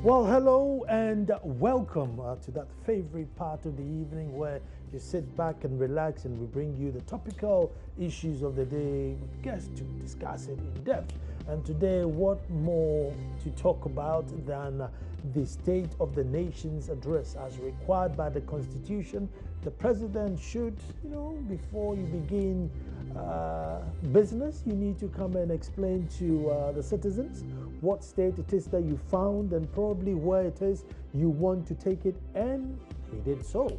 Well, hello and welcome to that favorite part of the evening where you sit back and relax and we bring you the topical issues of the day with guests to discuss it in depth. And today, what more to talk about than the State of the Nation's address as required by the Constitution? The President should, before you begin business, you need to come and explain to the citizens what state it is that you found and probably where it is you want to take it, and he did so.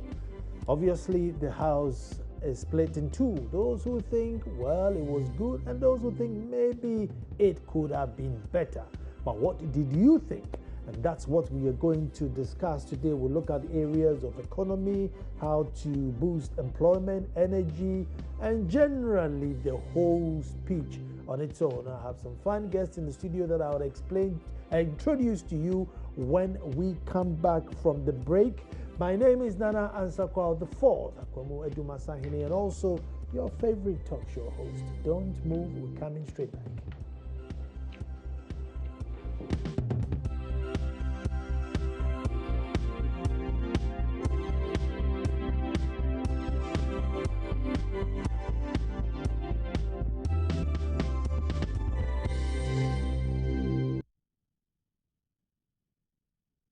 Obviously, the House is split in two. Those who think, well, it was good, and those who think maybe it could have been better. But what did you think? And that's what we are going to discuss today. We'll look at areas of economy, how to boost employment, energy, and generally the whole speech on its own. I have some fun guests in the studio that I will introduce to you when we come back from the break. My name is Nana Ansakwa the Fourth, Akwamu Eduma Sahini, and also your favorite talk show host. Don't move, we're coming straight back.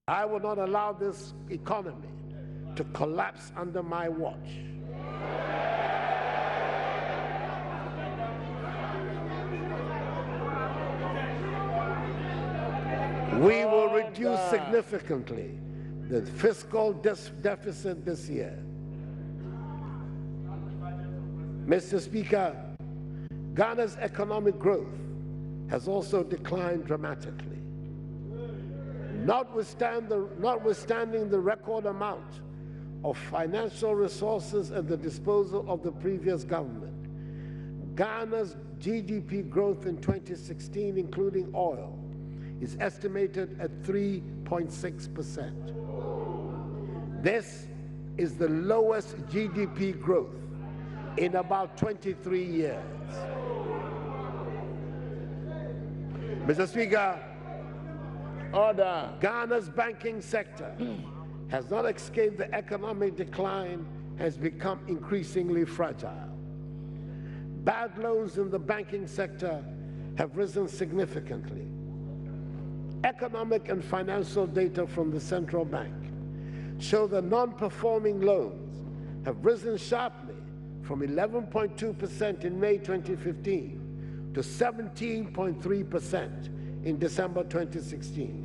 I will not allow this economy to collapse under my watch. We will reduce significantly the fiscal deficit this year. Mr. Speaker, Ghana's economic growth has also declined dramatically. Notwithstanding the record amount of financial resources at the disposal of the previous government, Ghana's GDP growth in 2016, including oil, is estimated at 3.6%. This is the lowest GDP growth in about 23 years. Mr. Speaker, order. Ghana's banking sector has not escaped the economic decline and has become increasingly fragile. Bad loans in the banking sector have risen significantly. Economic and financial data from the central bank show that non-performing loans have risen sharply from 11.2% in May 2015 to 17.3% in December 2016.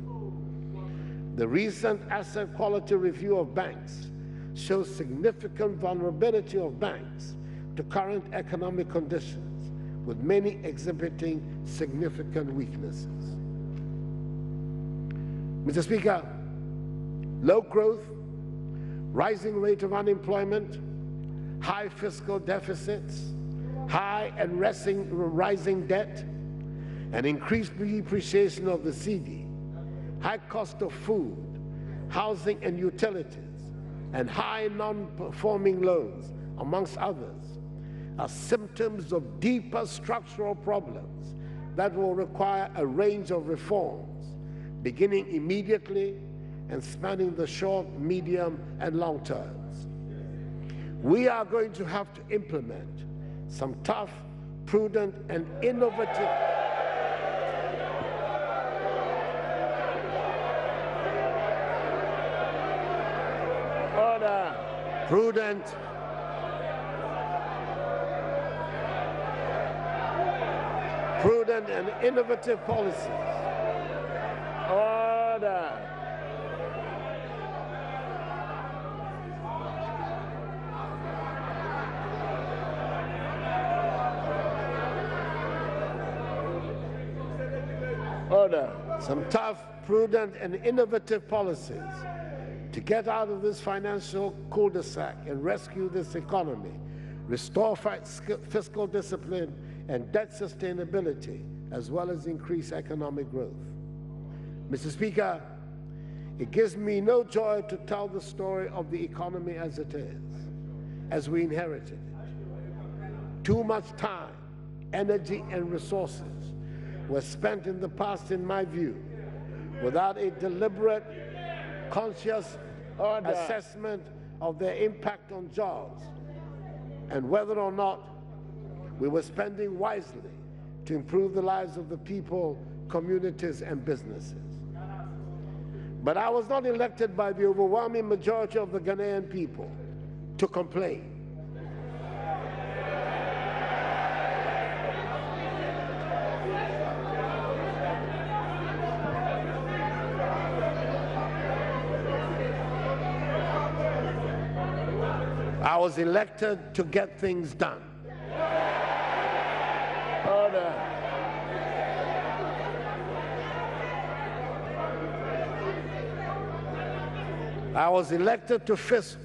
The recent asset quality review of banks shows significant vulnerability of banks to current economic conditions, with many exhibiting significant weaknesses. Mr. Speaker, low growth, rising rate of unemployment, high fiscal deficits, high and rising debt, and increased depreciation of the cedi, high cost of food, housing and utilities, and high non-performing loans, amongst others, are symptoms of deeper structural problems that will require a range of reforms, beginning immediately and spanning the short, medium, and long terms. We are going to have to implement some tough, prudent, and innovative prudent and innovative policies. Order. Order. Some tough, prudent, and innovative policies to get out of this financial cul-de-sac and rescue this economy, restore fiscal discipline and debt sustainability, as well as increase economic growth. Mr. Speaker, it gives me no joy to tell the story of the economy as it is, as we inherited it. Too much time, energy, and resources were spent in the past, in my view, without a deliberate, conscious assessment of their impact on jobs and whether or not we were spending wisely to improve the lives of the people, communities, and businesses. But I was not elected by the overwhelming majority of the Ghanaian people to complain. I was elected to get things done. Order. I was elected to fix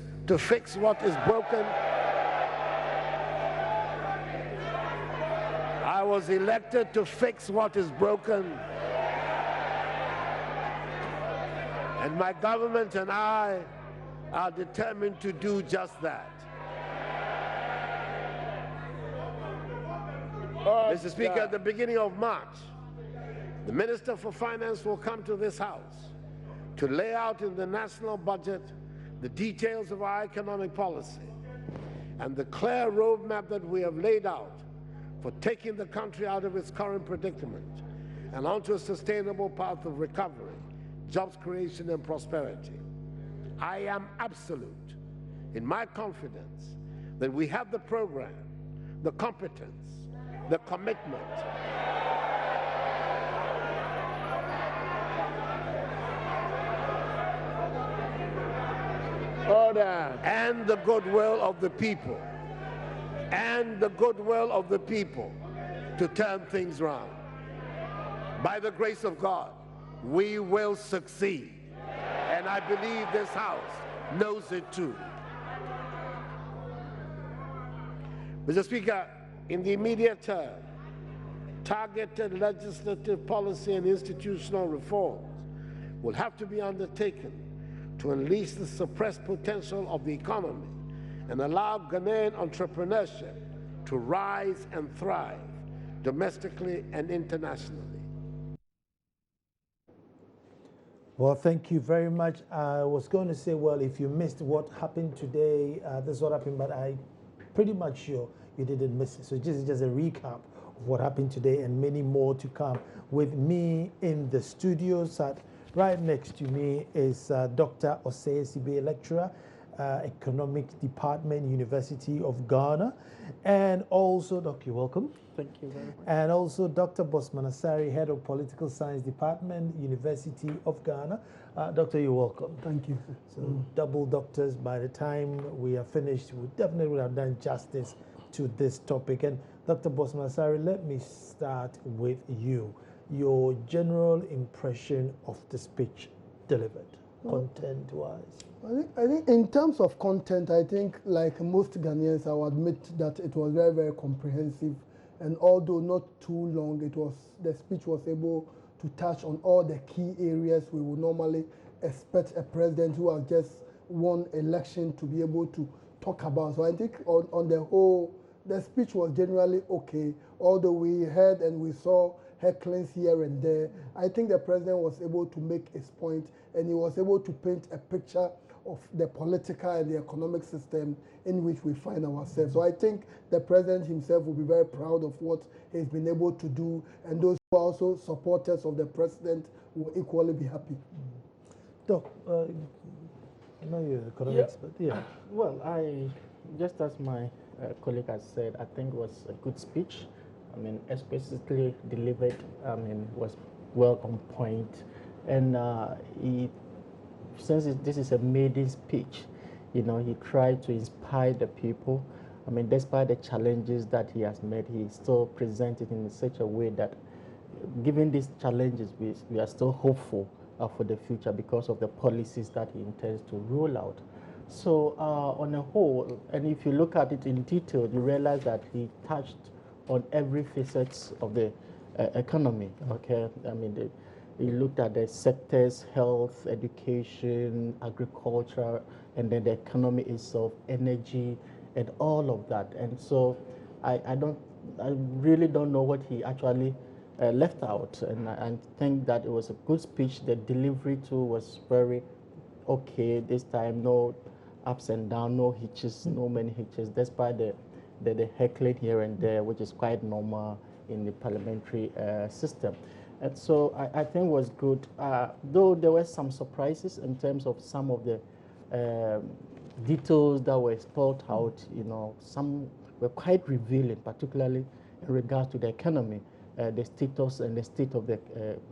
what is broken. I was elected to fix what is broken. And my government and I are determined to do just that. Mr. Speaker, at the beginning of March, the Minister for Finance will come to this House to lay out in the national budget the details of our economic policy and the clear roadmap that we have laid out for taking the country out of its current predicament and onto a sustainable path of recovery, jobs creation, and prosperity. I am absolute in my confidence that we have the program, the competence, the commitment, and the goodwill of the people, to turn things around. By the grace of God, we will succeed. And I believe this House knows it too. Mr. Speaker, in the immediate term, targeted legislative policy and institutional reforms will have to be undertaken to unleash the suppressed potential of the economy and allow Ghanaian entrepreneurship to rise and thrive domestically and internationally. Well, thank you very much. I was going to say, well, if you missed what happened today, this is what happened, but I'm pretty much sure you didn't miss it. So this is just a recap of what happened today and many more to come. With me in the studio, sat right next to me is Dr. Osei Sibe, lecturer, Economics Department, University of Ghana. And also, Doc, you're welcome. Thank you very much. And also Dr. Bosman Asare, Head of Political Science Department, University of Ghana. Doctor, you're welcome. Thank you. So double doctors. By the time we are finished, we definitely would have done justice to this topic. And Dr. Bosman Asare, let me start with you. Your general impression of the speech delivered, content-wise. I think in terms of content, I think like most Ghanaians, I will admit that it was very, very comprehensive. And although not too long, the speech was able to touch on all the key areas we would normally expect a president who has just won election to be able to talk about. So I think on the whole, the speech was generally okay. Although we heard and we saw hecklings here and there, I think the president was able to make his point, and he was able to paint a picture of the political and the economic system in which we find ourselves. So I think the president himself will be very proud of what he's been able to do, and those who are also supporters of the president will equally be happy. Doc, I know you're economics, but yeah. Well, just as my colleague has said, I think it was a good speech. I mean, explicitly delivered, was well on point. And since this is a maiden speech, he tried to inspire the people. I mean, despite the challenges that he has made, he still presented in such a way that, given these challenges, we are still hopeful for the future because of the policies that he intends to roll out. So on a whole, and if you look at it in detail, you realize that he touched on every facet of the economy. Okay, I mean, he looked at the sectors: health, education, agriculture, and then the economy itself, energy, and all of that. And so I really don't know what he actually left out, and I think that it was a good speech. The delivery too was very okay this time. No ups and downs, no hitches, no many hitches, despite the heckling here and there, which is quite normal in the parliamentary system. And so I think it was good, though there were some surprises in terms of some of the details that were spelled out. You know, some were quite revealing, particularly in regards to the economy, the status and the state of the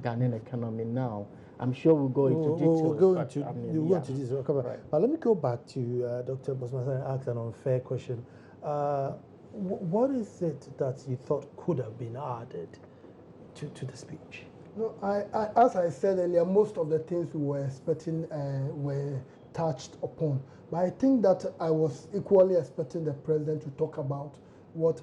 Ghanaian economy now. I'm sure we'll go into details. We'll go but, into, I mean, we'll go into yeah. this. We'll come back. Right. But let me go back to Dr. Bosman and ask an unfair question. What is it that you thought could have been added to the speech? No, as I said earlier, most of the things we were expecting were touched upon. But I think that I was equally expecting the president to talk about what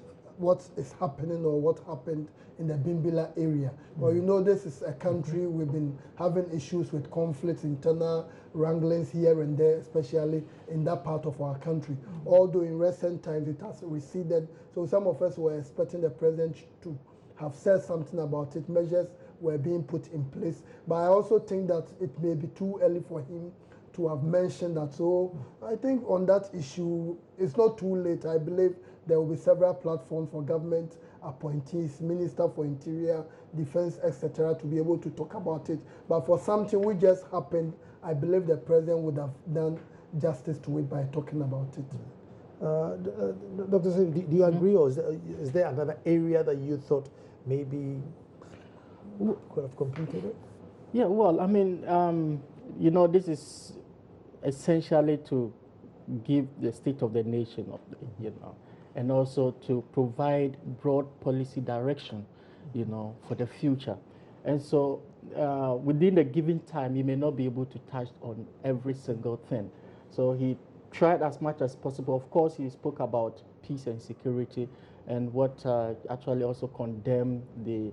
is happening or what happened in the Bimbilla area. Well, you know, this is a country we've been having issues with conflicts, internal wranglings here and there, especially in that part of our country. Although in recent times it has receded, so some of us were expecting the president to have said something about it. Measures were being put in place, but I also think that it may be too early for him to have mentioned that. So I think on that issue, it's not too late. I believe there will be several platforms for government appointees, Minister for Interior, Defense, etc., to be able to talk about it. But for something which just happened, I believe the president would have done justice to it by talking about it. Dr. Sim, do you agree, or is there another area that you thought maybe could have completed it? Yeah, well, I mean, you know, this is essentially to give the state of the nation, you know, and also to provide broad policy direction, you know, for the future. And so within the given time, he may not be able to touch on every single thing. So he tried as much as possible. Of course, he spoke about peace and security, and what actually also condemned the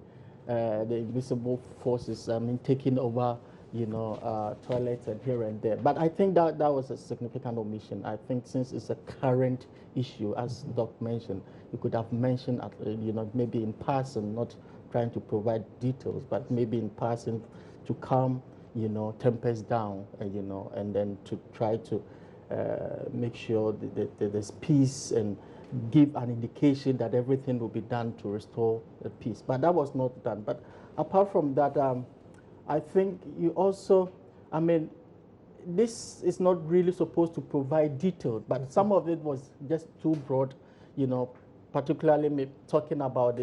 invisible forces, I mean, taking over, you know, toilets and here and there. But I think that was a significant omission. I think since it's a current issue, as Doc mentioned, you could have mentioned, you know, maybe in passing, not trying to provide details, but maybe in passing to calm, you know, tempers down, you know, and then to try to make sure that there's peace and give an indication that everything will be done to restore the peace. But that was not done. But apart from that, I think you also, I mean, this is not really supposed to provide detail, but some of it was just too broad, you know, particularly talking about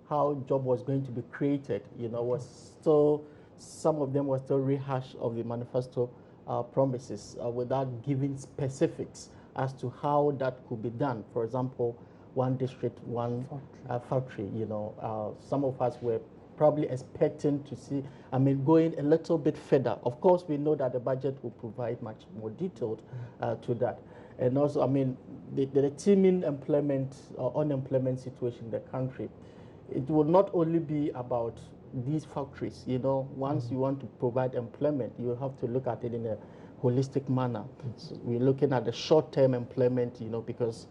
how job was going to be created, you know, was still, some of them were still rehash of the manifesto promises without giving specifics as to how that could be done. For example, one district, one factory, you know, some of us were probably expecting to see, I mean, going a little bit further. Of course, we know that the budget will provide much more detailed to that. And also, I mean, the teeming employment or unemployment situation in the country, it will not only be about these factories. You know, once you want to provide employment, you have to look at it in a holistic manner. So we're looking at the short-term employment, you know, because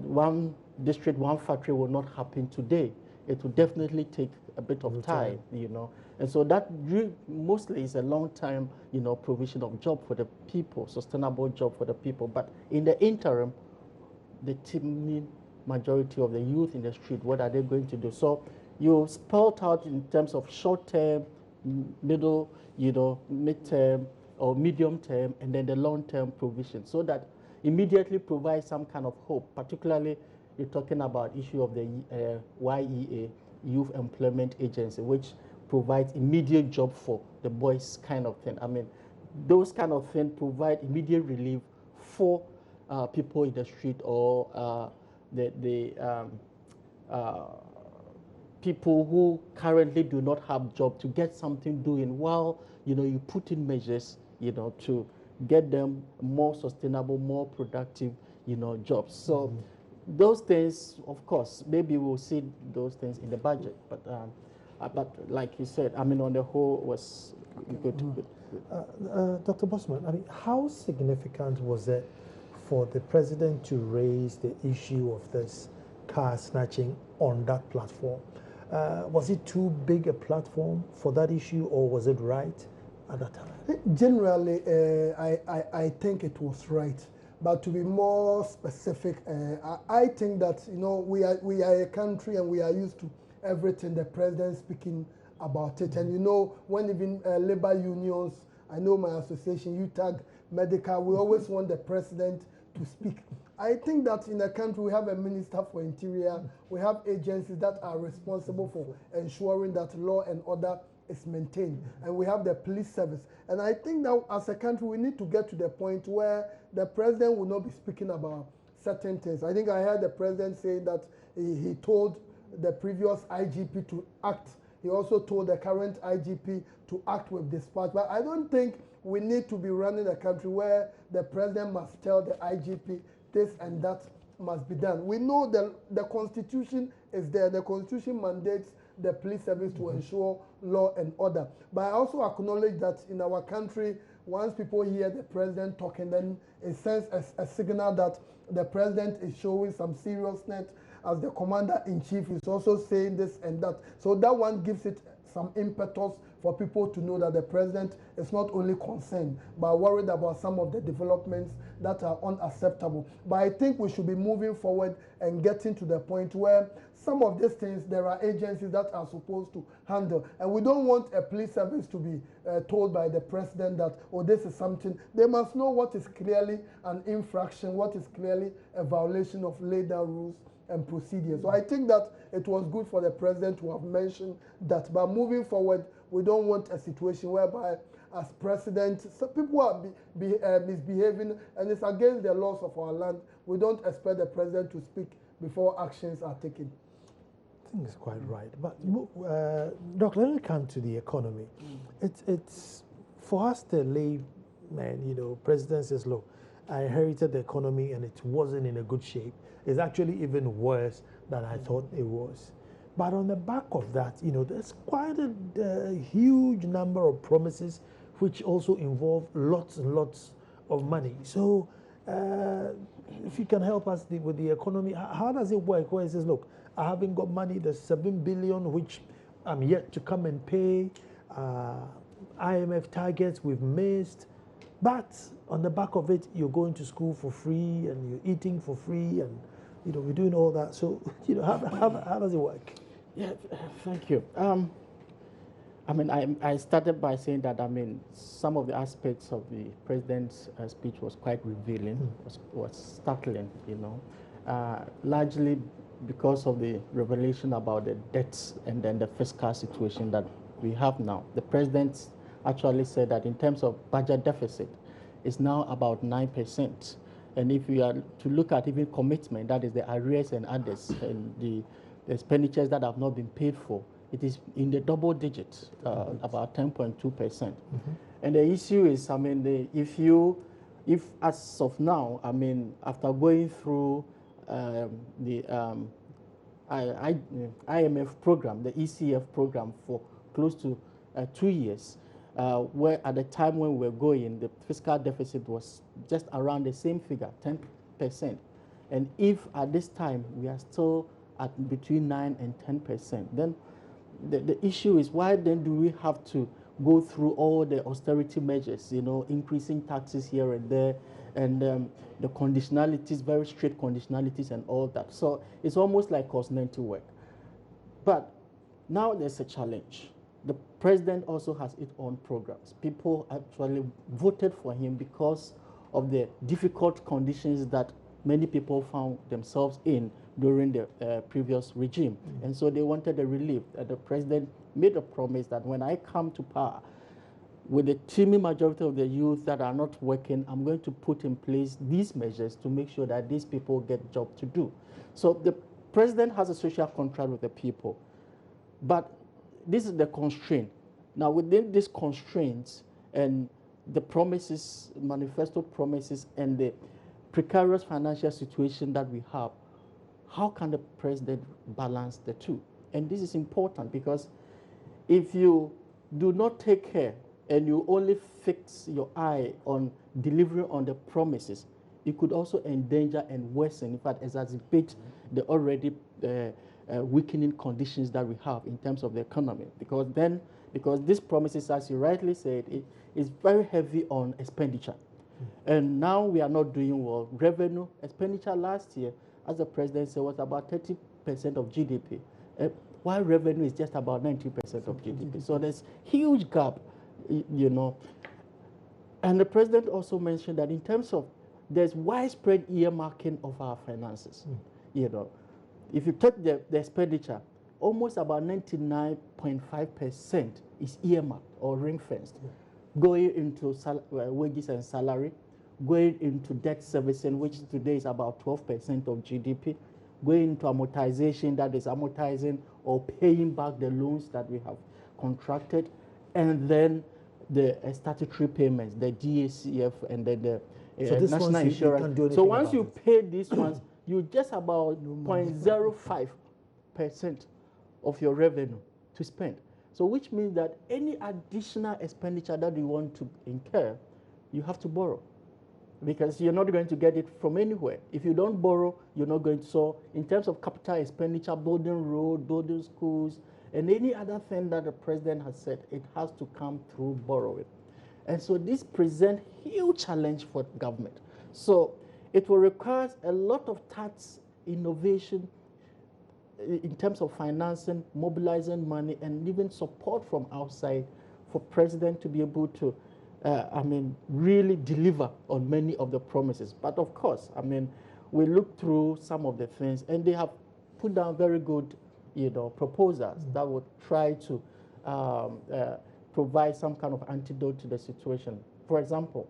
one district, one factory will not happen today. It will definitely take a bit of time, you know. And so that mostly is a long-term, you know, provision of job for the people, sustainable job for the people. But in the interim, the teeming majority of the youth in the street, what are they going to do? So you spelled out in terms of short-term, middle, you know, mid-term or medium-term, and then the long-term provision, so that immediately provide some kind of hope. Particularly, you're talking about issue of the YEA, Youth Employment Agency, which provides immediate job for the boys kind of thing. I mean, those kind of things provide immediate relief for people in the street or people who currently do not have job to get something doing while, you know, you put in measures, you know, to get them more sustainable, more productive, you know, jobs. So those things, of course, maybe we'll see those things in the budget, but like you said, I mean, on the whole, was good. Dr. Bosman, I mean, how significant was it for the president to raise the issue of this car snatching on that platform? Was it too big a platform for that issue, or was it right at that time? Generally, I think it was right. But to be more specific, I think that we are a country and we are used to everything the president speaking about it. And when even labor unions, I know my association, UTAG Medical, we always want the president to speak. I think that in a country we have a minister for interior, we have agencies that are responsible for ensuring that law and order is maintained, and we have the police service. And I think that as a country we need to get to the point where the president will not be speaking about certain things. I think I heard the president say that he told the previous IGP to act. He also told the current IGP to act with dispatch. But I don't think we need to be running a country where the president must tell the IGP this and that must be done. We know the Constitution is there. The Constitution mandates the police service to ensure law and order. But I also acknowledge that in our country, once people hear the president talking, then it sends a signal that the president is showing some seriousness. As the commander-in-chief is also saying this and that. So that one gives it some impetus for people to know that the president is not only concerned, but worried about some of the developments that are unacceptable. But I think we should be moving forward and getting to the point where some of these things, there are agencies that are supposed to handle. And we don't want a police service to be told by the president that, oh, this is something. They must know what is clearly an infraction, what is clearly a violation of laid down rules and procedures. So I think that it was good for the president to have mentioned that. But moving forward, we don't want a situation whereby as president, some people are misbehaving and it's against the laws of our land. We don't expect the president to speak before actions are taken. I think it's quite right. But Doctor, let me come to the economy. It's for us, the layman, president says, look, I inherited the economy and it wasn't in a good shape. It's actually even worse than I thought it was. But on the back of that, there's quite a huge number of promises which also involve lots and lots of money. So if you can help us with the economy, how does it work? Where it says, look, I haven't got money, there's 7 billion which I'm yet to come and pay, IMF targets we've missed, but on the back of it, you're going to school for free and you're eating for free and we're doing all that. So, how does it work? Yeah, thank you. I started by saying that, some of the aspects of the president's speech was quite revealing, was startling, largely because of the revelation about the debts and then the fiscal situation that we have now. The president actually said that in terms of budget deficit, it's now about 9%. And if we are to look at even commitment, that is the arrears and others, and the expenditures that have not been paid for, it is in the double digits, about 10.2%. And the issue is, if as of now, after going through the IMF program, the ECF program for close to 2 years, where at the time when we were going, the fiscal deficit was just around the same figure, 10%. And if at this time we are still at between 9 and 10%, then the issue is, why then do we have to go through all the austerity measures, increasing taxes here and there, and the conditionalities, very strict conditionalities and all that. So it's almost like cost-90 work. But now there's a challenge. The president also has its own programs. People actually voted for him because of the difficult conditions that many people found themselves in during the previous regime. And so they wanted a relief. The president made a promise that when I come to power, with the teeming majority of the youth that are not working, I'm going to put in place these measures to make sure that these people get job to do. So the president has a social contract with the people. But this is the constraint. Now, within these constraints and the promises, manifesto promises, and the precarious financial situation that we have, how can the president balance the two? And this is important because if you do not take care and you only fix your eye on delivering on the promises, it could also endanger and worsen, in fact, exacerbate the already weakening conditions that we have in terms of the economy. Because these promises, as you rightly said, it is very heavy on expenditure. And now we are not doing well. Revenue expenditure last year, as the president said, was about 30% of GDP, while revenue is just about 90% of GDP. So there's huge gap, you know. And the president also mentioned that in terms of there's widespread earmarking of our finances. You know, if you take the expenditure, almost about 99.5% is earmarked or ring-fenced, going into wages and salary, going into debt servicing, which today is about 12% of GDP, going into amortization, that is amortizing or paying back the loans that we have contracted, and then the statutory payments, the DACF, and then the national insurance. So once you pay these ones, you just about 0.05% of your revenue to spend. So which means that any additional expenditure that you want to incur, you have to borrow, because you're not going to get it from anywhere. If you don't borrow, you're not going to. So in terms of capital expenditure, building roads, building schools, and any other thing that the president has said, it has to come through borrowing. And so this presents huge challenge for government. So it will require a lot of tax innovation in terms of financing, mobilizing money, and even support from outside for president to be able to, really deliver on many of the promises. But of course, we look through some of the things, and they have put down very good, proposals that would try to provide some kind of antidote to the situation. For example,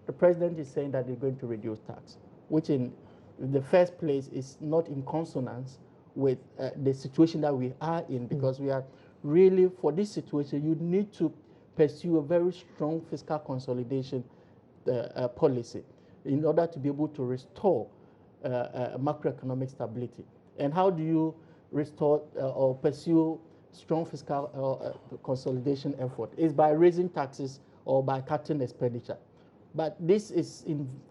the president is saying that they're going to reduce tax, which in the first place is not in consonance with the situation that we are in, because we are really, for this situation, you need to pursue a very strong fiscal consolidation policy in order to be able to restore macroeconomic stability. And how do you restore or pursue strong fiscal consolidation effort? Is by raising taxes or by cutting expenditure. But this is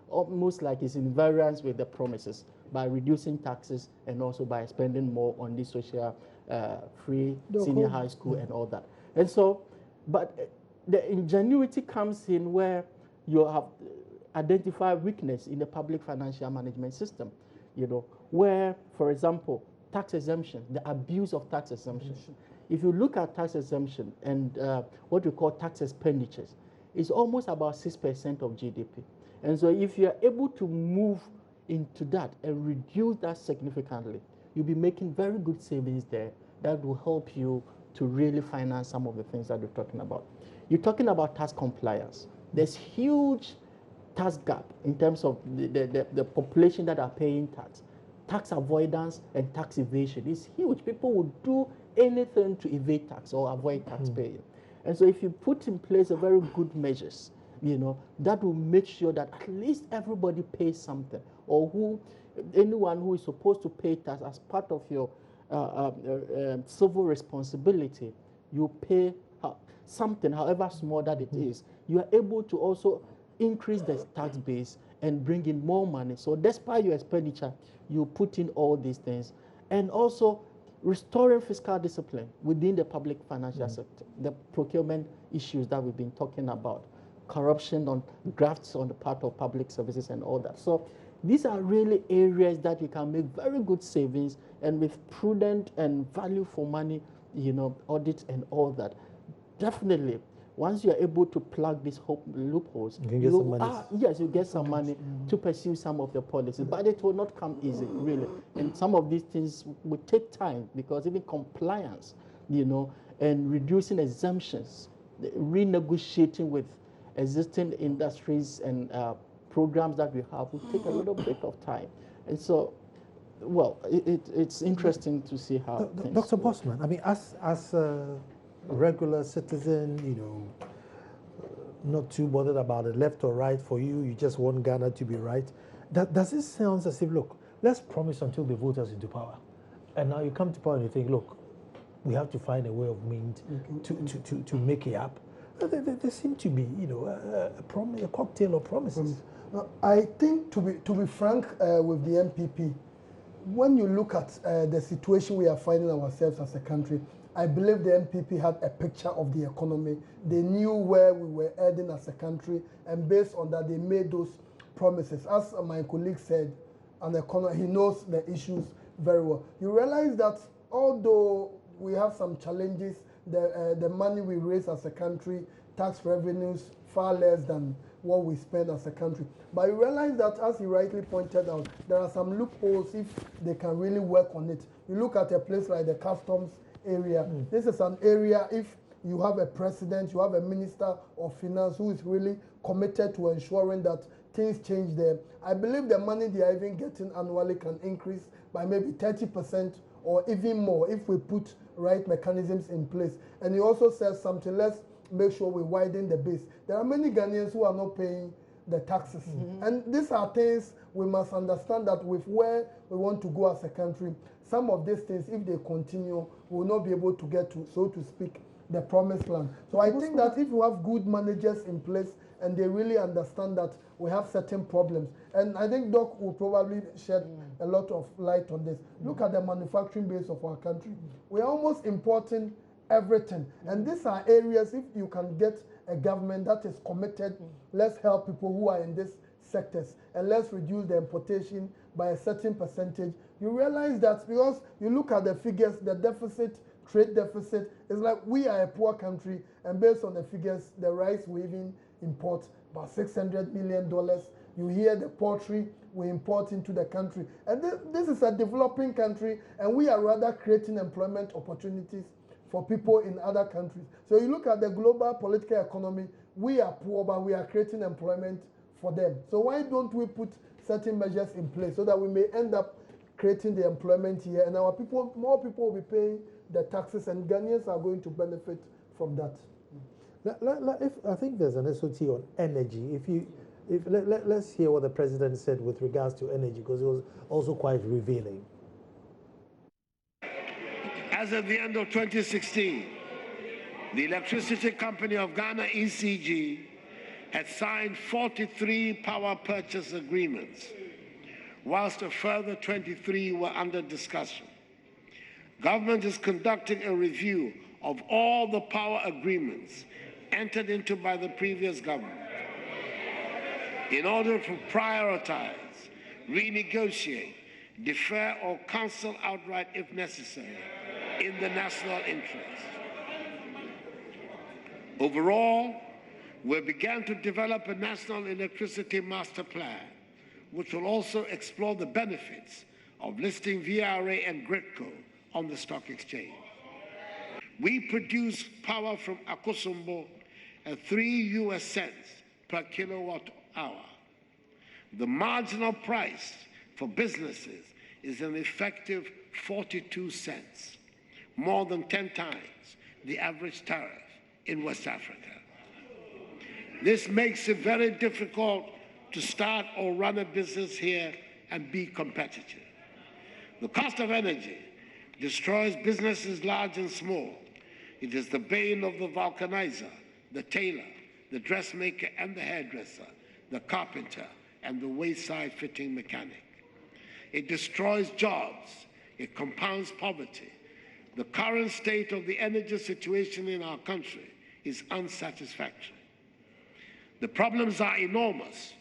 almost like it's in variance with the promises, by reducing taxes and also by spending more on the social free senior high school and all that. And so, but the ingenuity comes in where you have identified weakness in the public financial management system, where, for example, tax exemption, the abuse of tax exemption. If you look at tax exemption and what we call tax expenditures, it's almost about 6% of GDP. And so if you're able to move into that and reduce that significantly, you'll be making very good savings there that will help you to really finance some of the things that you're talking about. You're talking about tax compliance. There's huge tax gap in terms of the population that are paying tax. Tax avoidance and tax evasion is huge. People will do anything to evade tax or avoid tax paying. And so if you put in place a very good measures, that will make sure that at least everybody pays something, or anyone who is supposed to pay tax as part of your civil responsibility, you pay something, however small that it is. You are able to also increase the tax base and bring in more money. So despite your expenditure, you put in all these things. And also restoring fiscal discipline within the public financial sector, the procurement issues that we've been talking about, corruption on grafts on the part of public services and all that. So these are really areas that you can make very good savings, and with prudent and value for money, audit and all that. Definitely, once you're able to plug these loopholes, you get some money to pursue some of the policies, but it will not come easy, really. And some of these things will take time, because even compliance, and reducing exemptions, renegotiating with existing industries and programs that we have will take a little bit of time. And so, it's interesting to see how Dr. Bosman, as a regular citizen, not too bothered about the left or right for you, you just want Ghana to be right. Does it sound as if, look, let's promise until they vote us into power, and now you come to power and you think, look, we have to find a way of means to make it up? There seem to be, a cocktail of promises. I think, to be frank, with the MPP, when you look at the situation we are finding ourselves as a country, I believe the NPP had a picture of the economy. They knew where we were heading as a country, and based on that, they made those promises. As my colleague said, an economist, he knows the issues very well. You realize that although we have some challenges, the money we raise as a country, tax revenues, far less than what we spend as a country. But you realize that, as he rightly pointed out, there are some loopholes if they can really work on it. You look at a place like the customs area. This is an area, if you have a president, you have a minister of finance who is really committed to ensuring that things change there. I believe the money they are even getting annually can increase by maybe 30% or even more if we put right mechanisms in place. And he also says something, let's make sure we widen the base. There are many Ghanaians who are not paying the taxes. And these are things we must understand, that with where we want to go as a country, some of these things, if they continue, we will not be able to get to, so to speak, the promised land. So I think that if you have good managers in place and they really understand that we have certain problems, and I think Doc will probably shed a lot of light on this. Look at the manufacturing base of our country. We are almost importing everything. And these are areas, if you can get a government that is committed, let's help people who are in these sectors, and let's reduce the importation by a certain percentage. You realize that, because you look at the figures, the deficit, trade deficit, is like we are a poor country, and based on the figures, the rice we even import about $600 million. You hear the poultry we import into the country. And this is a developing country, and we are rather creating employment opportunities for people in other countries. So you look at the global political economy, we are poor, but we are creating employment for them. So why don't we put certain measures in place so that we may end up creating the employment here, and our people, more people will be paying the taxes, and Ghanaians are going to benefit from that. I think there's an SOT on energy. Let's hear what the president said with regards to energy, because it was also quite revealing. As of the end of 2016, the Electricity Company of Ghana, ECG, had signed 43 power purchase agreements, whilst a further 23 were under discussion. Government is conducting a review of all the power agreements entered into by the previous government in order to prioritize, renegotiate, defer, or cancel outright if necessary in the national interest. Overall, we began to develop a national electricity master plan, which will also explore the benefits of listing VRA and GRIDCO on the stock exchange. We produce power from Akosombo at 3 US cents per kilowatt hour. The marginal price for businesses is an effective 42 cents, more than 10 times the average tariff in West Africa. This makes it very difficult to start or run a business here and be competitive. The cost of energy destroys businesses large and small. It is the bane of the vulcanizer, the tailor, the dressmaker and the hairdresser, the carpenter and the wayside fitting mechanic. It destroys jobs. It compounds poverty. The current state of the energy situation in our country is unsatisfactory. The problems are enormous,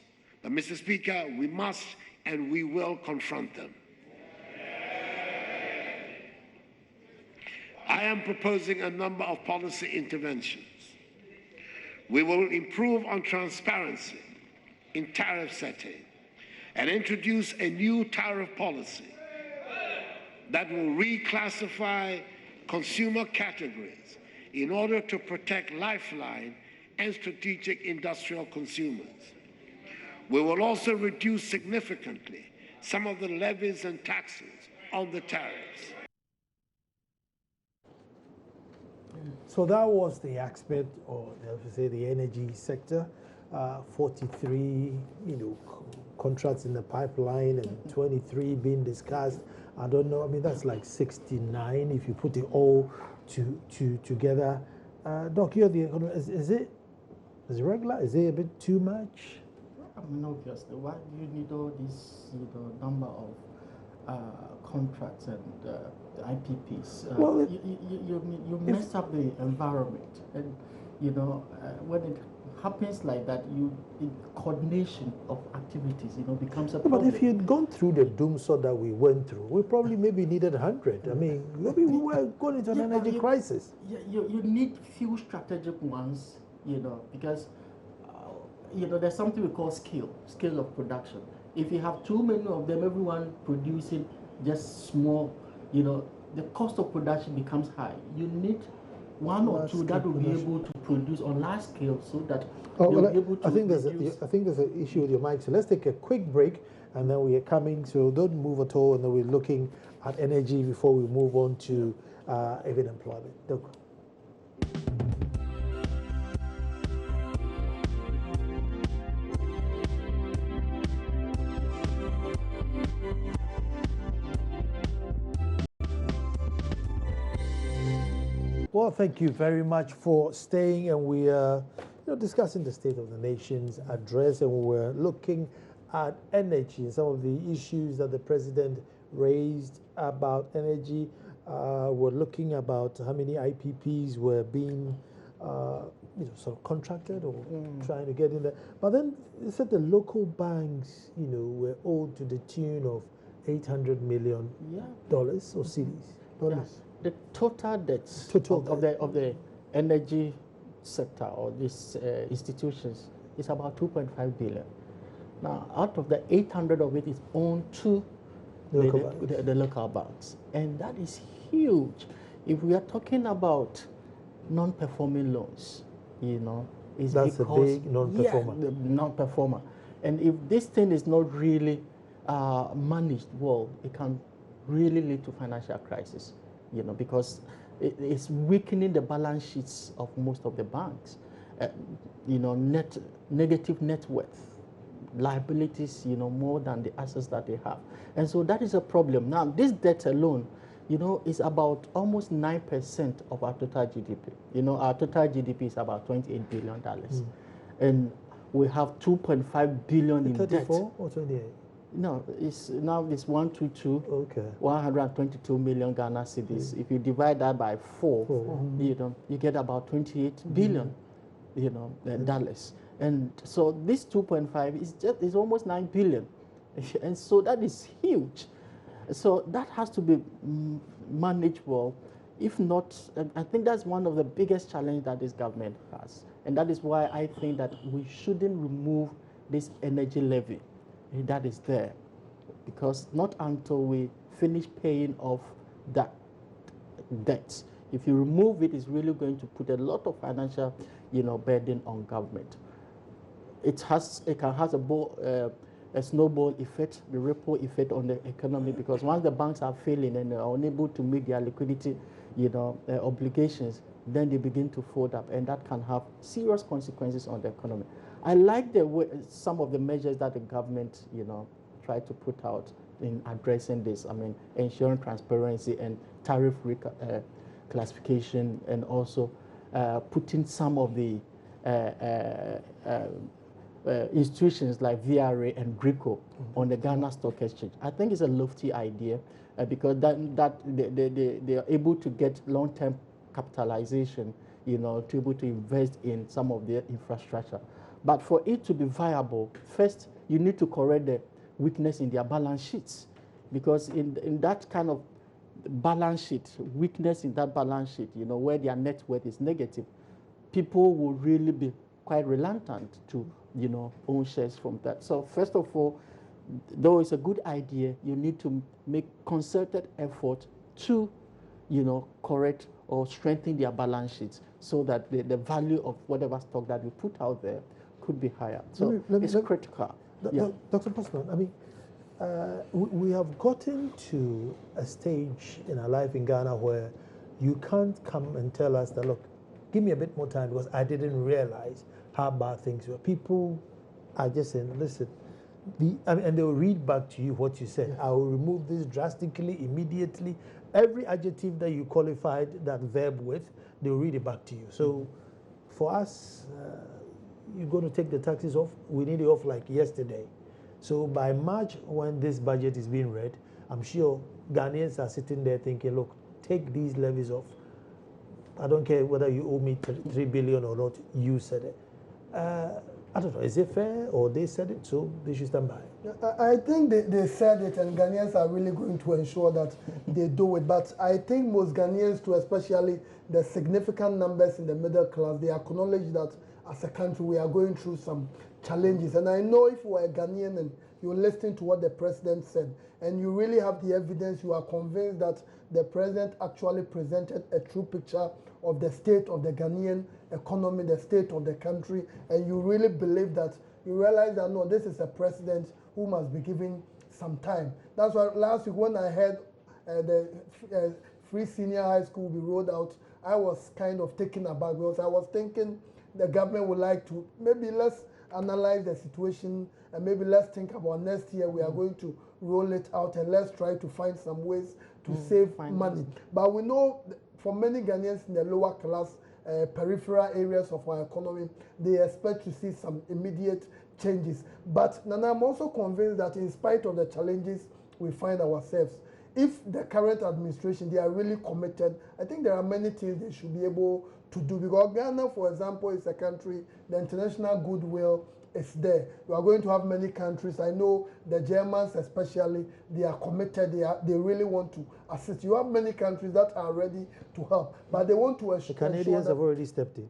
but Mr. Speaker, we must and we will confront them. I am proposing a number of policy interventions. We will improve on transparency in tariff setting and introduce a new tariff policy that will reclassify consumer categories in order to protect lifeline and strategic industrial consumers. We will also reduce significantly some of the levies and taxes on the tariffs. So that was the aspect, or let's say the energy sector. 43, contracts in the pipeline, and 23 being discussed. I don't know. I mean, that's like 69 if you put it all together. Doc, you're the economist. Is it regular? Is it a bit too much? I mean, obviously, why do you need all this, number of contracts and the IPPs, Well, you mess up the environment, and you know when it happens like that, coordination of activities, becomes a problem. But if you'd gone through the doomsday that we went through, we probably maybe needed 100. I mean, maybe we were going into an energy crisis. You need few strategic ones, because there's something we call scale of production. If you have too many of them, everyone producing just small, the cost of production becomes high. You need one or two that will be able to produce on large scale, so that they'll be able to I think there's an issue with your mic, so let's take a quick break and then we are coming, so don't move at all, and then we're looking at energy before we move on to even employment. Don't go. Well, thank you very much for staying, and we are discussing the state of the nation's address, and we're looking at energy and some of the issues that the president raised about energy. We're looking about how many IPPs were being sort of contracted or trying to get in there. But then they said the local banks, were owed to the tune of $800 million or cedis. Dollars. The total debts of the energy sector or these institutions is about 2.5 billion. Now, out of the 800 of it is owned to the local banks, and that is huge. If we are talking about non-performing loans, that's a big non-performer. Yeah, the non-performer, and if this thing is not really managed well, it can really lead to financial crisis. Because it's weakening the balance sheets of most of the banks. Negative net worth, liabilities, more than the assets that they have. And so that is a problem. Now, this debt alone, is about almost 9% of our total GDP. Our total GDP is about $28 billion. And we have 2.5 billion in 34 debt. 34 or 28? No, it's 122. Okay. 122 million Ghana cedis. If you divide that by four, you get about 28 billion, dollars. And so this 2.5 is almost 9 billion, and so that is huge. So that has to be managed well. If not, I think that's one of the biggest challenges that this government has, and that is why I think that we shouldn't remove this energy levy that is there, because not until we finish paying off that debt, if you remove it, it's really going to put a lot of financial, burden on government. It can have a snowball effect, the ripple effect on the economy, because once the banks are failing and are unable to meet their liquidity, obligations, then they begin to fold up, and that can have serious consequences on the economy. I like the way some of the measures that the government, tried to put out in addressing this. I mean, ensuring transparency and tariff classification, and also putting some of the institutions like VRA and GRICO on the Ghana Stock Exchange. I think it's a lofty idea because they are able to get long-term capitalization, to be able to invest in some of their infrastructure. But for it to be viable, first you need to correct the weakness in their balance sheets, because in that kind of balance sheet, weakness in that balance sheet, where their net worth is negative, people will really be quite reluctant to, own shares from that. So first of all, though it's a good idea, you need to make concerted effort to, correct or strengthen their balance sheets so that the value of whatever stock that we put out there could be higher. So it's critical. Dr. Postman, I mean, we have gotten to a stage in our life in Ghana where you can't come and tell us that, look, give me a bit more time because I didn't realize how bad things were. People are just saying, listen, and they'll read back to you what you said. I will remove this drastically, immediately. Every adjective that you qualified that verb with, they'll read it back to you. So for us, you're going to take the taxes off. We need it off like yesterday. So by March, when this budget is being read, I'm sure Ghanaians are sitting there thinking, look, take these levies off. I don't care whether you owe me 3 billion or not, you said it. I don't know, is it fair or they said it, so they should stand by? I think they said it, and Ghanaians are really going to ensure that they do it. But I think most Ghanaians too, especially the significant numbers in the middle class, they acknowledge that as a country we are going through some challenges. And I know if you are a Ghanaian and you listen to what the president said, and you really have the evidence, you are convinced that the president actually presented a true picture of the state of the Ghanaian economy, the state of the country, and you really believe that, you realize that no, this is a president who must be given some time. That's why last week when I heard the free senior high school will be rolled out, I was kind of taken aback because I was thinking the government would like to, maybe let's analyze the situation and maybe let's think about next year we are going to roll it out and let's try to find some ways to save money. But we know for many Ghanaians in the lower class, peripheral areas of our economy, they expect to see some immediate changes. But Nana, I'm also convinced that in spite of the challenges we find ourselves, if the current administration, they are really committed, I think there are many things they should be able to do. Because Ghana, for example, is a country, the international goodwill is there. You are going to have many countries. I know the Germans especially, they are committed, they really want to assist. You have many countries that are ready to help, but they want to ensure. The Canadians have already stepped in.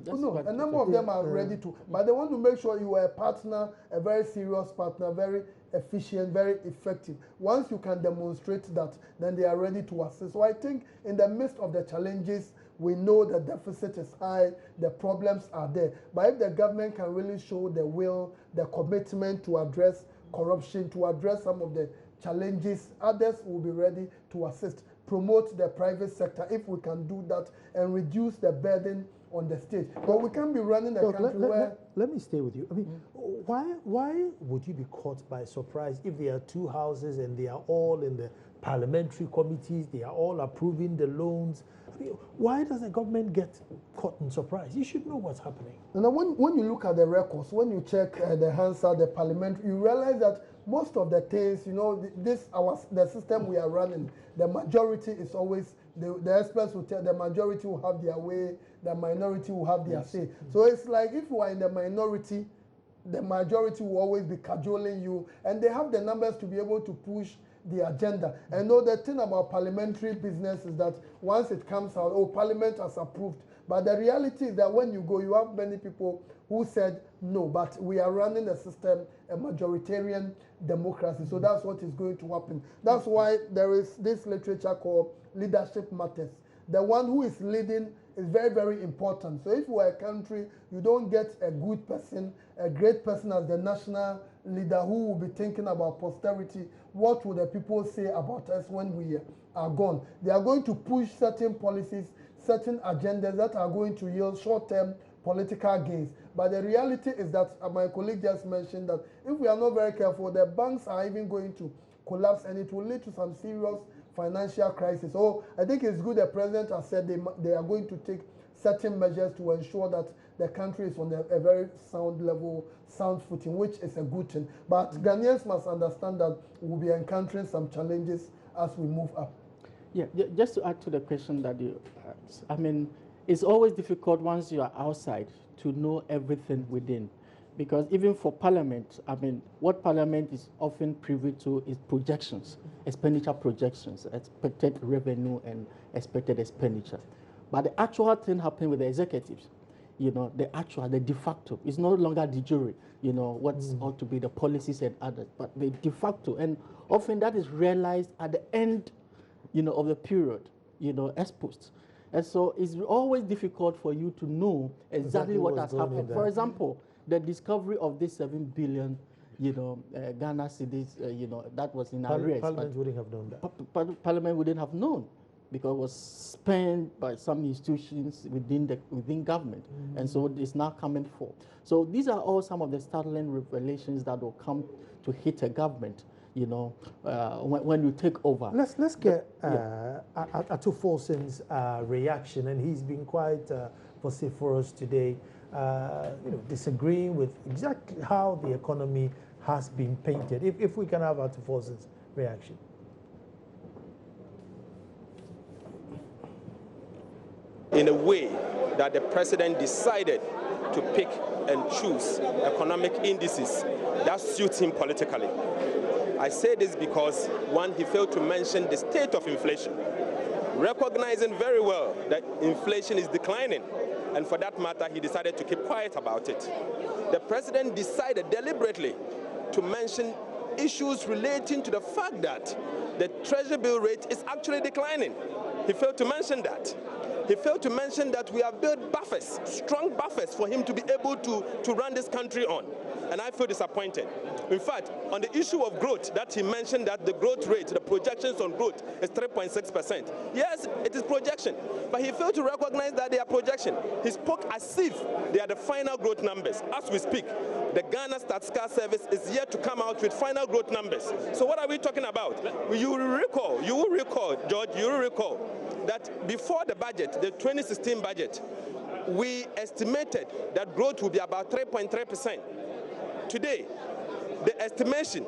No, a number of them are ready to, but they want to make sure you are a partner, a very serious partner, very efficient, very effective. Once you can demonstrate that, then they are ready to assist. So I think in the midst of the challenges, we know the deficit is high, the problems are there. But if the government can really show the will, the commitment to address corruption, to address some of the challenges, others will be ready to assist. Promote the private sector if we can do that and reduce the burden on the state. But we can't be running a country where... Let me stay with you. I mean, why would you be caught by surprise if there are two houses and they are all in the parliamentary committees, they are all approving the loans? I mean, why does the government get caught in surprise? You should know what's happening. And when you look at the records, when you check the Hansard, the parliamentary, you realize that most of the things, you know, the system we are running, the majority is always, the experts will tell the majority will have their way, the minority will have their say. So it's like if you are in the minority, the majority will always be cajoling you, and they have the numbers to be able to push the agenda. And know the thing about parliamentary business is that once it comes out, oh, Parliament has approved. But the reality is that when you go, you have many people who said no, but we are running a system, a majoritarian democracy. So that's what is going to happen. That's why there is this literature called Leadership Matters. The one who is leading is very, very important. So if you are a country, you don't get a good person, a great person as the national leader who will be thinking about posterity. What will the people say about us when we are gone? They are going to push certain policies, certain agendas that are going to yield short-term political gains. But the reality is that my colleague just mentioned that if we are not very careful, the banks are even going to collapse and it will lead to some serious financial crisis. So I think it's good the president has said they are going to take certain measures to ensure that the country is on a very sound level, sound footing, which is a good thing. But Ghanaians must understand that we'll be encountering some challenges as we move up. Yeah, just to add to the question that you asked, I mean, it's always difficult once you are outside to know everything within. Because even for Parliament, I mean, what Parliament is often privy to is projections, expenditure projections, expected revenue and expected expenditure. But the actual thing happening with the executives, you know, the de facto, is no longer de jure, you know, what's ought to be the policies and others, but the de facto. And often that is realized at the end, you know, of the period, you know, ex post. And so it's always difficult for you to know exactly what has happened. For example, the discovery of this 7 billion, you know, Ghana cedis, you know, that was in arrears. Parliament wouldn't have known that. Parliament wouldn't have known because it was spent by some institutions within government. And so it's now coming forth. So these are all some of the startling revelations that will come to hit a government, you know, when you take over. Let's get Ato Forsen's reaction, and he's been quite vociferous today. You know, disagreeing with exactly how the economy has been painted. If we can have Ato Forsen's reaction. in a way that the president decided to pick and choose economic indices that suits him politically. I say this because, one, he failed to mention the state of inflation, recognizing very well that inflation is declining, and for that matter, he decided to keep quiet about it. The president decided deliberately to mention issues relating to the fact that the treasury bill rate is actually declining. He failed to mention that. He failed to mention that we have built buffers, strong buffers, for him to be able to run this country on. And I feel disappointed. In fact, on the issue of growth, that he mentioned that the growth rate, the projections on growth is 3.6%. Yes, it is projection, but he failed to recognize that they are projection. He spoke as if they are the final growth numbers. As we speak, the Ghana Statistical Service is yet to come out with final growth numbers. So what are we talking about? You will recall, George, you will recall that before the budget, the 2016 budget, we estimated that growth would be about 3.3%. Today, the estimation,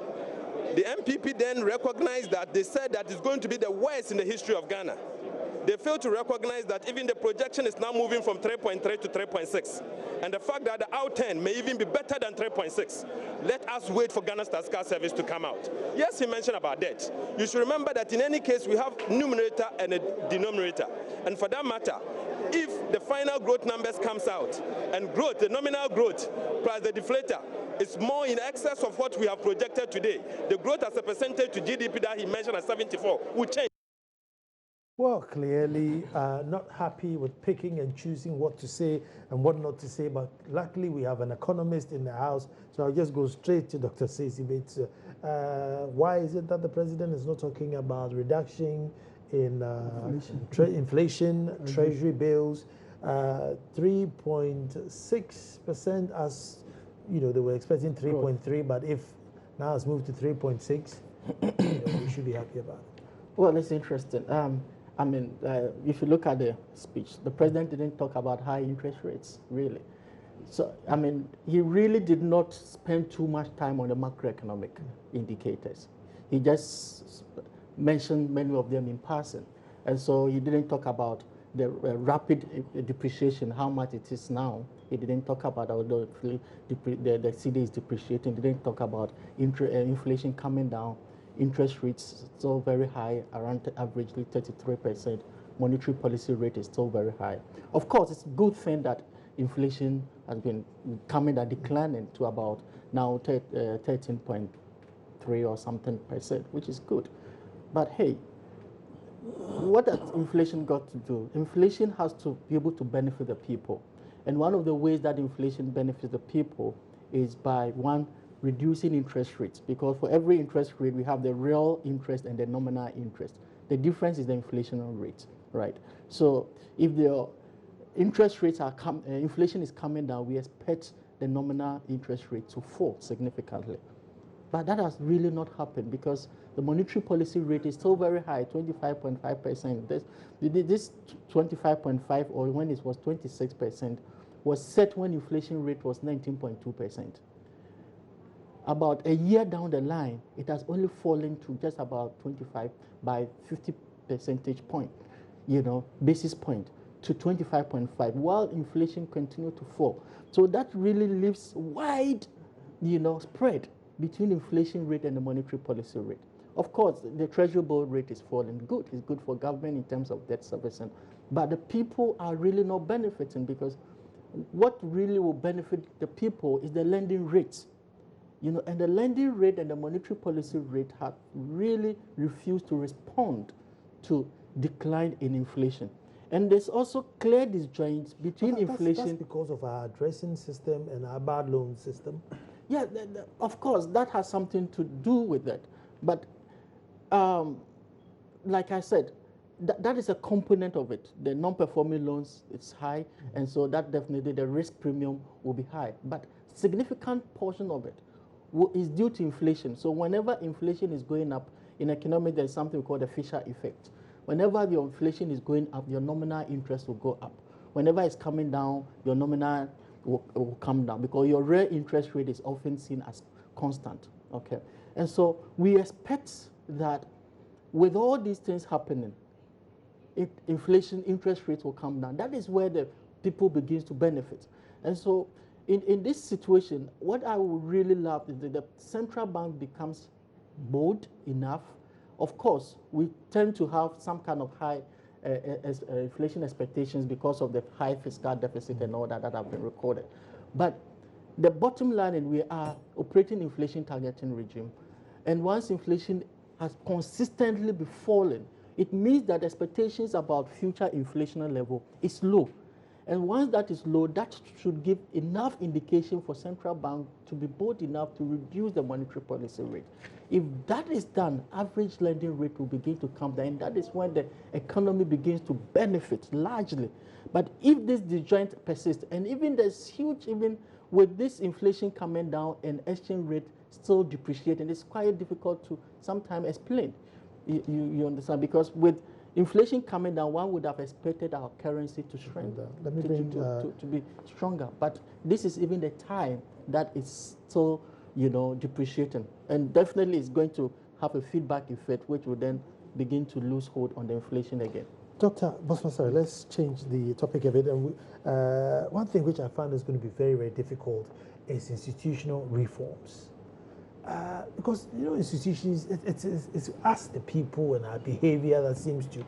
the MPP then recognized that they said that it's going to be the worst in the history of Ghana. They failed to recognize that even the projection is now moving from 3.3 to 3.6. And the fact that the outturn may even be better than 3.6. Let us wait for Ghana Statistical Service to come out. Yes, he mentioned about debt. You should remember that in any case, we have numerator and a denominator. And for that matter, if the final growth numbers comes out and growth, the nominal growth plus the deflator, is more in excess of what we have projected today, the growth as a percentage to GDP that he mentioned at 74 will change. Well, clearly not happy with picking and choosing what to say and what not to say, but luckily we have an economist in the house, so I'll just go straight to Dr. Stacey Bates. Why is it that the president is not talking about reduction in inflation, treasury bills, 3.6% as, you know, they were expecting 3.3, but if now it's moved to 3.6, we should be happy about it. Well, it's interesting. I mean, if you look at the speech, the president didn't talk about high interest rates, really. So, I mean, he really did not spend too much time on the macroeconomic indicators. He just mentioned many of them in passing. And so he didn't talk about the rapid depreciation, how much it is now. He didn't talk about although the CD is depreciating. He didn't talk about inflation coming down. Interest rates still very high, around averagely 33%. Monetary policy rate is still very high. Of course, it's a good thing that inflation has been coming and declining to about now 13.3 or something %, which is good. But hey, what has inflation got to do? Inflation has to be able to benefit the people. And one of the ways that inflation benefits the people is by, one, reducing interest rates, because for every interest rate we have the real interest and the nominal interest. The difference is the inflation rate, right? So if the interest rates are inflation is coming down, we expect the nominal interest rate to fall significantly. But that has really not happened because the monetary policy rate is still very high, 25.5%. This 25.5, or when it was 26%, was set when inflation rate was 19.2%. About a year down the line, it has only fallen to just about 25 by 50 percentage point, basis point to 25.5, while inflation continued to fall. So that really leaves wide, spread between inflation rate and the monetary policy rate. Of course, the treasury bill rate is falling. Good, it's good for government in terms of debt servicing, but the people are really not benefiting because what really will benefit the people is the lending rates. And the lending rate and the monetary policy rate have really refused to respond to decline in inflation. And there's also clear disjoints between inflation. That's because of our addressing system and our bad loan system. Yeah, of course, that has something to do with that. But like I said, that is a component of it. The non-performing loans, it's high, and so that definitely the risk premium will be high. But significant portion of it is due to inflation. So whenever inflation is going up, in economics there's something we call the Fisher effect. Whenever the inflation is going up, your nominal interest will go up. Whenever it's coming down, your nominal will come down because your real interest rate is often seen as constant. Okay, and so we expect that with all these things happening, inflation, interest rates will come down. That is where the people begins to benefit. And so in this situation, what I would really love is that the central bank becomes bold enough. Of course, we tend to have some kind of high inflation expectations because of the high fiscal deficit and all that have been recorded. But the bottom line is we are operating inflation targeting regime. And once inflation has consistently been falling, it means that expectations about future inflation level is low. And once that is low, that should give enough indication for central bank to be bold enough to reduce the monetary policy rate. If that is done, average lending rate will begin to come down, and that is when the economy begins to benefit largely. But if this disjoint persists, and even there's huge, even with this inflation coming down and exchange rate still depreciating, it's quite difficult to sometimes explain. You understand? Because with inflation coming down, one would have expected our currency to shrink, to be stronger. But this is even the time that it's still, depreciating. And definitely it's going to have a feedback effect, which will then begin to lose hold on the inflation again. Dr. Bosman, let's change the topic a bit. And one thing which I find is going to be very, very difficult is institutional reforms. Because, institutions, it's us, the people, and our behavior that seems to,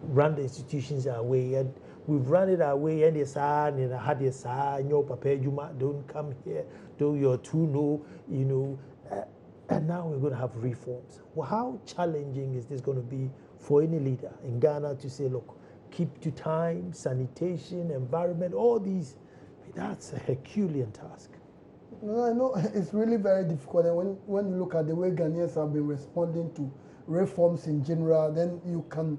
run the institutions our way. And we've run it our way, and yes, and I had yes, your papa, you don't come here, do your two no, and now we're going to have reforms. Well, how challenging is this going to be for any leader in Ghana to say, look, keep to time, sanitation, environment, all these? That's a Herculean task. No, I know it's really very difficult. And when you look at the way Ghanaians have been responding to reforms in general, then you can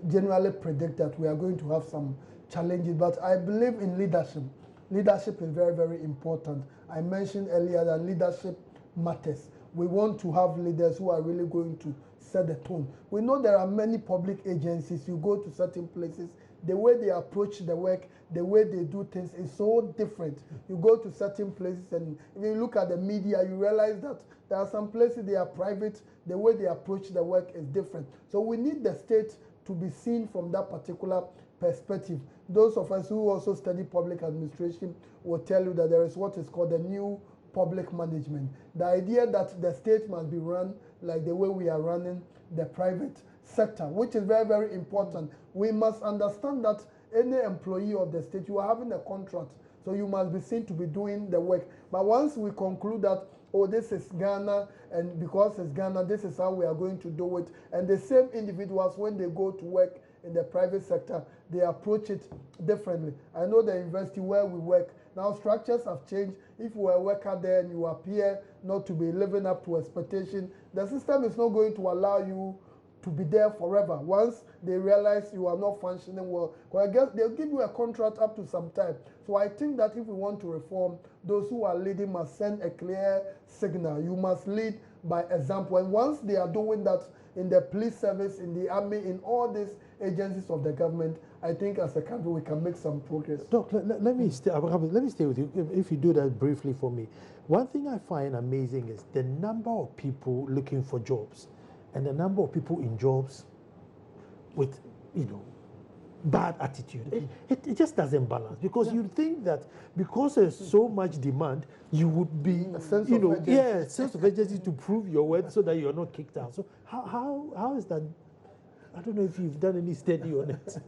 generally predict that we are going to have some challenges. But I believe in leadership. Leadership is very, very important. I mentioned earlier that leadership matters. We want to have leaders who are really going to set the tone. We know there are many public agencies. You go to certain places, the way they approach the work, the way they do things is so different. You go to certain places, and if you look at the media, you realize that there are some places they are private, the way they approach the work is different. So we need the state to be seen from that particular perspective. Those of us who also study public administration will tell you that there is what is called the new public management. The idea that the state must be run like the way we are running the private sector, which is very, very important. We must understand that any employee of the state, you are having a contract, so you must be seen to be doing the work. But once we conclude that, oh, this is Ghana, and because it's Ghana, this is how we are going to do it, and the same individuals, when they go to work in the private sector, they approach it differently. I know the university where we work, now structures have changed. If you are a worker there and you appear not to be living up to expectation, the system is not going to allow you to be there forever. Once they realize you are not functioning well, I guess they'll give you a contract up to some time. So I think that if we want to reform, those who are leading must send a clear signal. You must lead by example. And once they are doing that in the police service, in the army, in all these agencies of the government, I think as a country we can make some progress. Doc, let me stay with you. If you do that briefly for me. One thing I find amazing is the number of people looking for jobs and the number of people in jobs with, bad attitude. It just doesn't balance, because you think that because there's so much demand, you would be, sense of urgency to prove your worth so that you're not kicked out. So how is that? I don't know if you've done any study on it.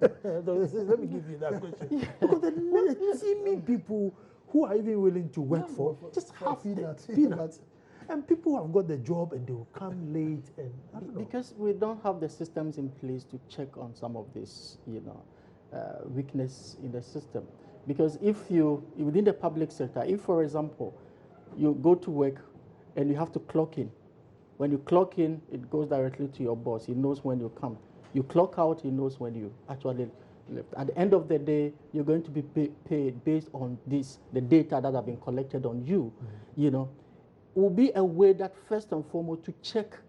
Let me give you that question. Because the teeming people who are even willing to work for just have peanuts. And people have got the job and they will come late, and I don't know. Because we don't have the systems in place to check on some of this, weakness in the system. Because if you, within the public sector, if, for example, you go to work and you have to clock in, when you clock in, it goes directly to your boss. He knows when you come. You clock out, he knows when you actually left. At the end of the day, you're going to be paid based on the data that have been collected on you, will be a way that first and foremost to check,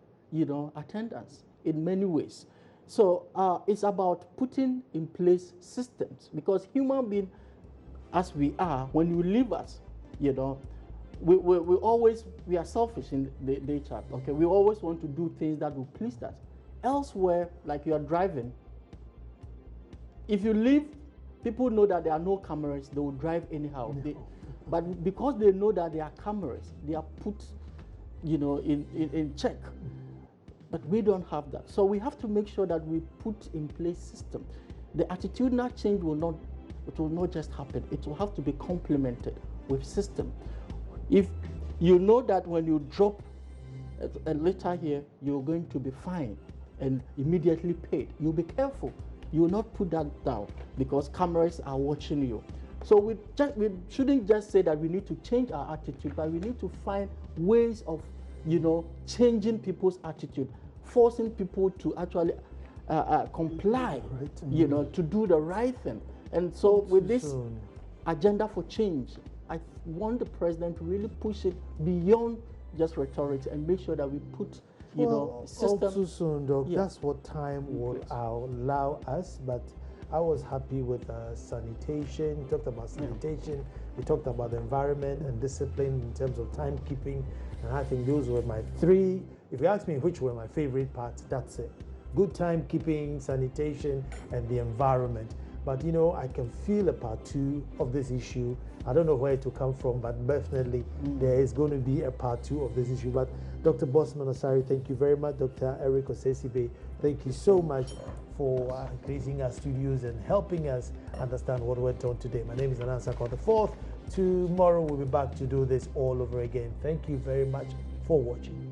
attendance in many ways. So it's about putting in place systems, because human beings, as we are, when you leave us, we are selfish in the nature. Okay, we always want to do things that will please us. elsewhere, like you are driving, if you leave, people know that there are no cameras, they will drive anyhow. But because they know that there are cameras, they are put, you know, in check. But we don't have that. So we have to make sure that we put in place system. The attitudinal change will not just happen. It will have to be complemented with system. If you know that when you drop a litter here, you're going to be fined and immediately paid, you'll be careful. You will not put that down because cameras are watching you. So we shouldn't just say that we need to change our attitude, but we need to find ways of, you know, changing people's attitude, forcing people to actually comply, you know, to do the right thing. And so with this agenda for change, I want the president to really push it beyond just rhetoric and make sure that we put, you know, system. All too soon, Doc. Yeah. That's what time will allow us. But I was happy with sanitation. We talked about sanitation. We talked about the environment and discipline in terms of timekeeping. And I think those were my three. If you ask me which were my favorite parts, that's it. Good timekeeping, sanitation, and the environment. But you know, I can feel a part two of this issue. I don't know where it will come from, but definitely there is going to be a part two of this issue. But Dr. Bossman Asare, thank you very much. Dr. Eric Osesibe, thank you so much for gracing our studios and helping us understand what went on today. My name is Anand Sakwa IV. Tomorrow we'll be back to do this all over again. Thank you very much for watching.